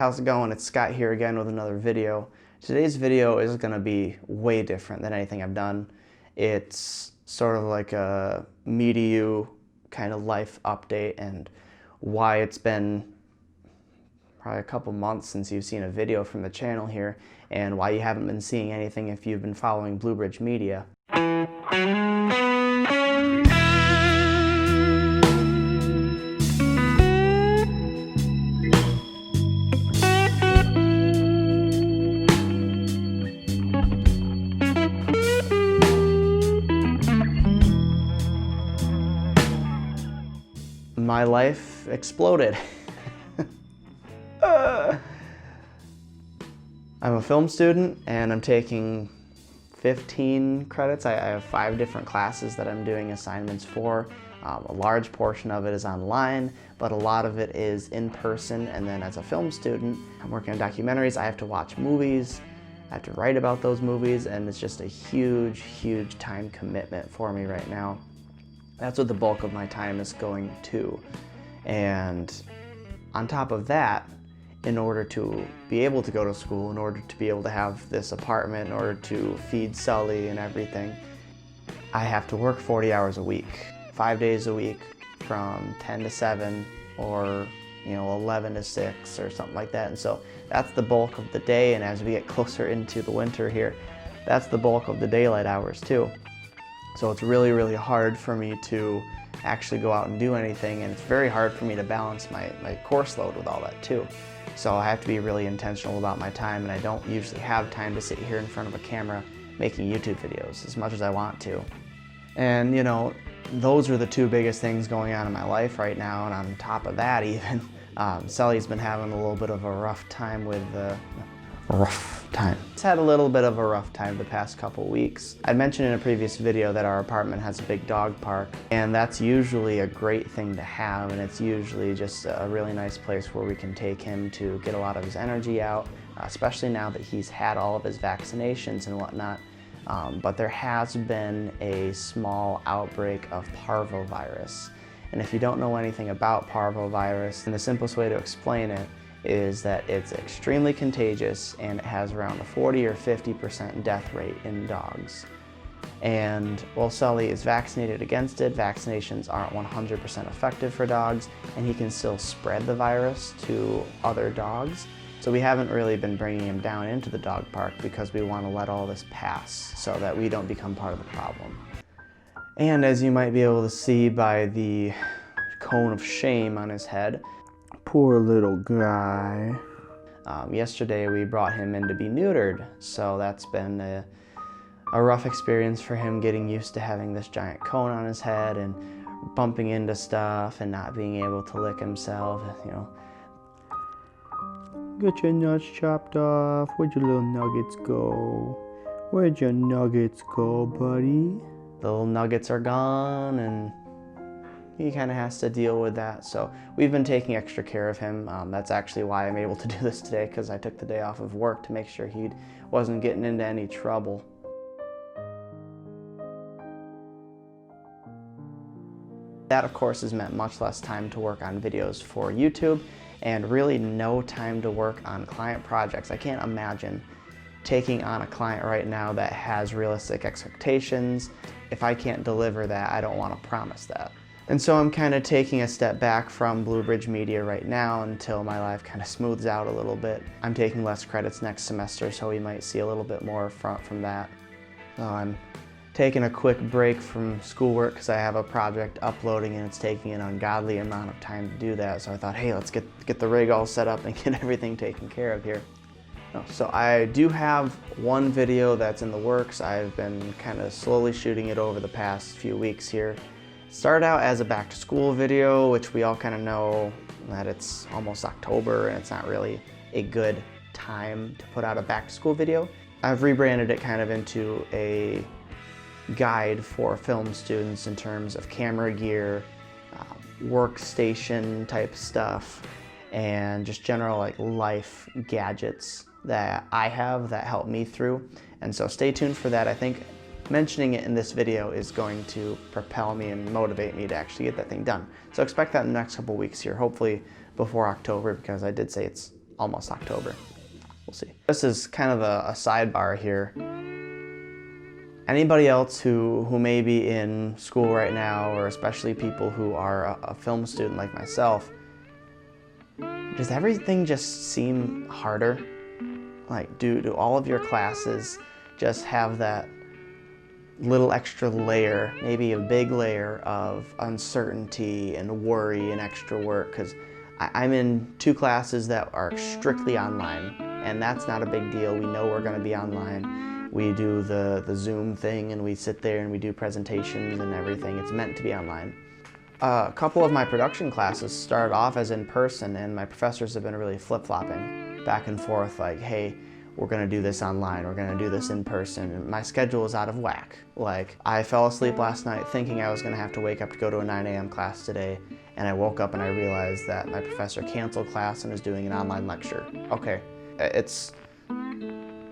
How's it going? It's Scott here again with another video. Today's video is going to be way different than anything I've done. It's sort of like a me to you kind of life update and why it's been probably a couple months since you've seen a video from the channel here and why you haven't been seeing anything if you've been following Blue Bridge Media. My life exploded. I'm a film student and I'm taking 15 credits. I have 5 different classes that I'm doing assignments for. A large portion of it is online, but a lot of it is in person. And then as a film student, I'm working on documentaries. I have to watch movies. I have to write about those movies, and it's just a huge, huge time commitment for me right now. That's what the bulk of my time is going to. And on top of that, in order to be able to go to school, in order to be able to have this apartment, in order to feed Sully and everything, I have to work 40 hours a week, 5 days a week from 10 to 7 or 11 to 6 or something like that. And so that's the bulk of the day. And as we get closer into the winter here, that's the bulk of the daylight hours too. So it's really, really hard for me to actually go out and do anything, and it's very hard for me to balance my course load with all that too. So I have to be really intentional about my time, and I don't usually have time to sit here in front of a camera making YouTube videos as much as I want to. And those are the 2 biggest things going on in my life right now, and on top of that even, Sully's been having a little bit of a rough time with It's had a little bit of a rough time the past couple weeks. I mentioned in a previous video that our apartment has a big dog park, and that's usually a great thing to have, and it's usually just a really nice place where we can take him to get a lot of his energy out, especially now that he's had all of his vaccinations and whatnot. But there has been a small outbreak of parvovirus. And if you don't know anything about parvovirus, then the simplest way to explain it is that it's extremely contagious and it has around a 40 or 50% death rate in dogs. And while Sully is vaccinated against it, vaccinations aren't 100% effective for dogs, and he can still spread the virus to other dogs. So we haven't really been bringing him down into the dog park because we want to let all this pass so that we don't become part of the problem. And as you might be able to see by the cone of shame on his head, poor little guy. Yesterday we brought him in to be neutered, so that's been a rough experience for him, getting used to having this giant cone on his head and bumping into stuff and not being able to lick himself, Get your nuts chopped off. Where'd your little nuggets go? Where'd your nuggets go, buddy? The little nuggets are gone, and he kind of has to deal with that. So we've been taking extra care of him. That's actually why I'm able to do this today, because I took the day off of work to make sure he wasn't getting into any trouble. That, of course, has meant much less time to work on videos for YouTube and really no time to work on client projects. I can't imagine taking on a client right now that has realistic expectations. If I can't deliver that, I don't want to promise that. And so I'm kind of taking a step back from Blue Bridge Media right now until my life kind of smooths out a little bit. I'm taking less credits next semester, so we might see a little bit more from that. So I'm taking a quick break from schoolwork because I have a project uploading and it's taking an ungodly amount of time to do that. So I thought, hey, let's get the rig all set up and get everything taken care of here. So I do have one video that's in the works. I've been kind of slowly shooting it over the past few weeks here. It started out as a back to school video, which we all kind of know that it's almost October and it's not really a good time to put out a back to school video. I've rebranded it kind of into a guide for film students in terms of camera gear, workstation type stuff, and just general life gadgets that I have that help me through. And so stay tuned for that. I think mentioning it in this video is going to propel me and motivate me to actually get that thing done. So expect that in the next couple weeks here, hopefully before October, because I did say it's almost October. We'll see. This is kind of a sidebar here. Anybody else who may be in school right now, or especially people who are a film student like myself, does everything just seem harder? Like, do all of your classes just have that little extra layer, maybe a big layer of uncertainty and worry and extra work? Because I'm in 2 classes that are strictly online, and that's not a big deal. We know we're going to be online. We do the Zoom thing, and we sit there and we do presentations and everything. It's meant to be online. A couple of my production classes started off as in person, and my professors have been really flip-flopping back and forth, like, hey, we're going to do this online, we're going to do this in person. And my schedule is out of whack. Like, I fell asleep last night thinking I was going to have to wake up to go to a 9 a.m. class today, and I woke up and I realized that my professor canceled class and is doing an online lecture. Okay, it's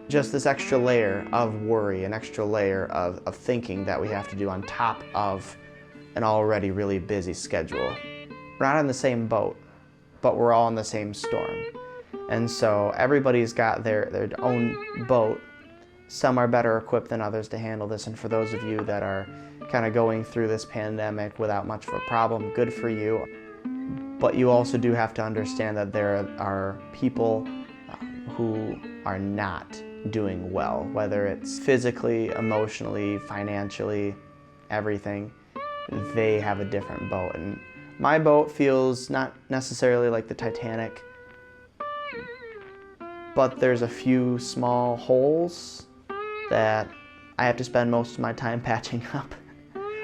just this extra layer of worry, an extra layer of thinking that we have to do on top of an already really busy schedule. We're not in the same boat, but we're all in the same storm. And so everybody's got their own boat. Some are better equipped than others to handle this, and for those of you that are kind of going through this pandemic without much of a problem, good for you. But you also do have to understand that there are people who are not doing well, whether it's physically, emotionally, financially, everything. They have a different boat, and my boat feels not necessarily like the Titanic, but there's a few small holes that I have to spend most of my time patching up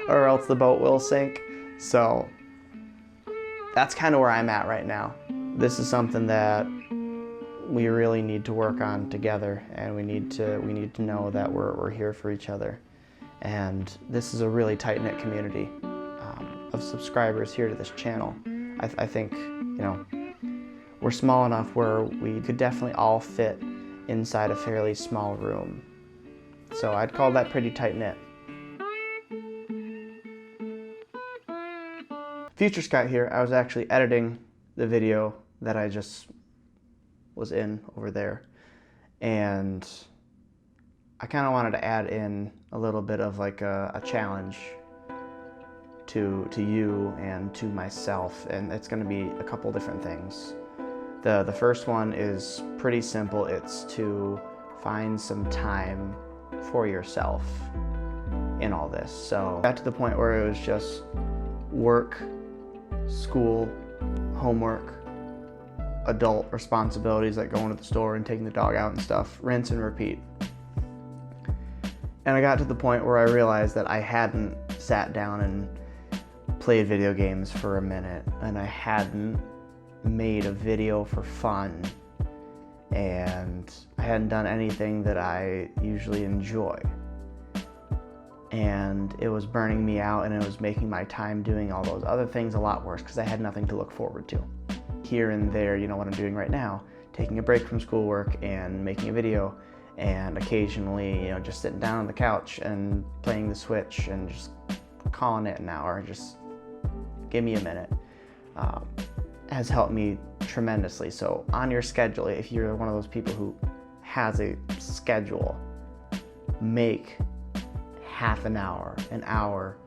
or else the boat will sink. So that's kind of where I'm at right now. This is something that we really need to work on together, and we need to know that we're here for each other. And this is a really tight-knit community of subscribers here to this channel. I think, you know, we're small enough where we could definitely all fit inside a fairly small room. So I'd call that pretty tight-knit. Future Scott here. I was actually editing the video that I just was in over there, and I kind of wanted to add in a little bit of like a challenge to you and to myself, and it's going to be a couple different things. The first one is pretty simple. It's to find some time for yourself in all this. So got to the point where it was just work, school, homework, adult responsibilities like going to the store and taking the dog out and stuff, rinse and repeat. And I got to the point where I realized that I hadn't sat down and played video games for a minute, and I hadn't made a video for fun, and I hadn't done anything that I usually enjoy. And it was burning me out, and it was making my time doing all those other things a lot worse because I had nothing to look forward to. Here and there, you know what I'm doing right now, taking a break from schoolwork and making a video, and occasionally, you know, just sitting down on the couch and playing the Switch and just calling it an hour, just give me a minute, has helped me tremendously. So on your schedule, if you're one of those people who has a schedule, make half an hour, an hour,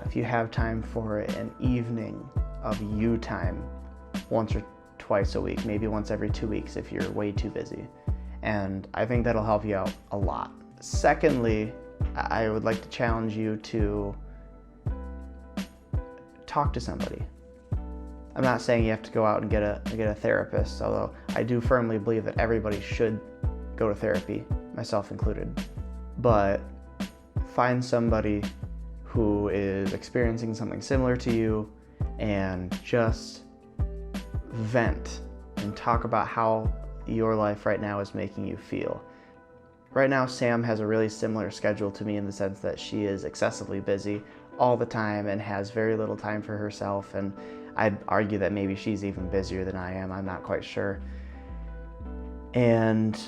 if you have time for it, an evening of you time, once or twice a week, maybe once every 2 weeks if you're way too busy. And I think that'll help you out a lot. Secondly, I would like to challenge you to talk to somebody. I'm not saying you have to go out and get a therapist, although I do firmly believe that everybody should go to therapy, myself included. But find somebody who is experiencing something similar to you and just vent and talk about how your life right now is making you feel. Right now, Sam has a really similar schedule to me in the sense that she is excessively busy all the time and has very little time for herself, and I'd argue that maybe she's even busier than I am. I'm not quite sure. And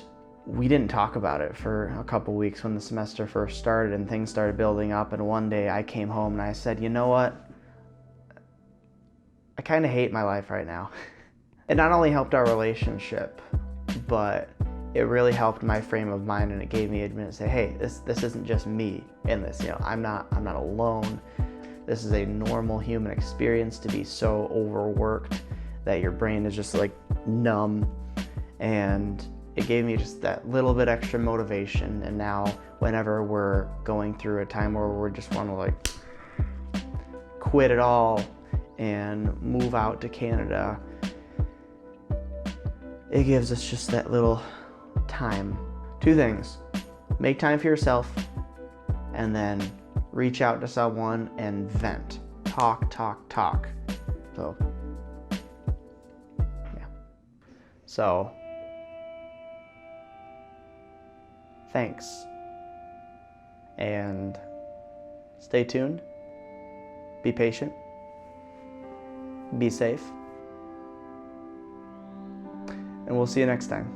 we didn't talk about it for a couple weeks when the semester first started and things started building up, and one day I came home and I said, you know what? I kind of hate my life right now. It not only helped our relationship, but it really helped my frame of mind, and it gave me admit to say, hey, this isn't just me in this. I'm not alone. This is a normal human experience to be so overworked that your brain is just like numb. And it gave me just that little bit extra motivation. And now whenever we're going through a time where we just want to like quit it all and move out to Canada, it gives us just that little time. Two things: make time for yourself, and then reach out to someone and vent. Talk. So, yeah. So, thanks. And stay tuned. Be patient. Be safe. And we'll see you next time.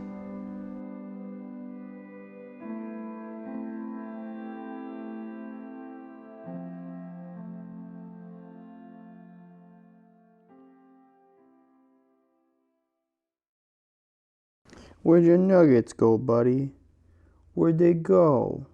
Where'd your nuggets go, buddy? Where'd they go?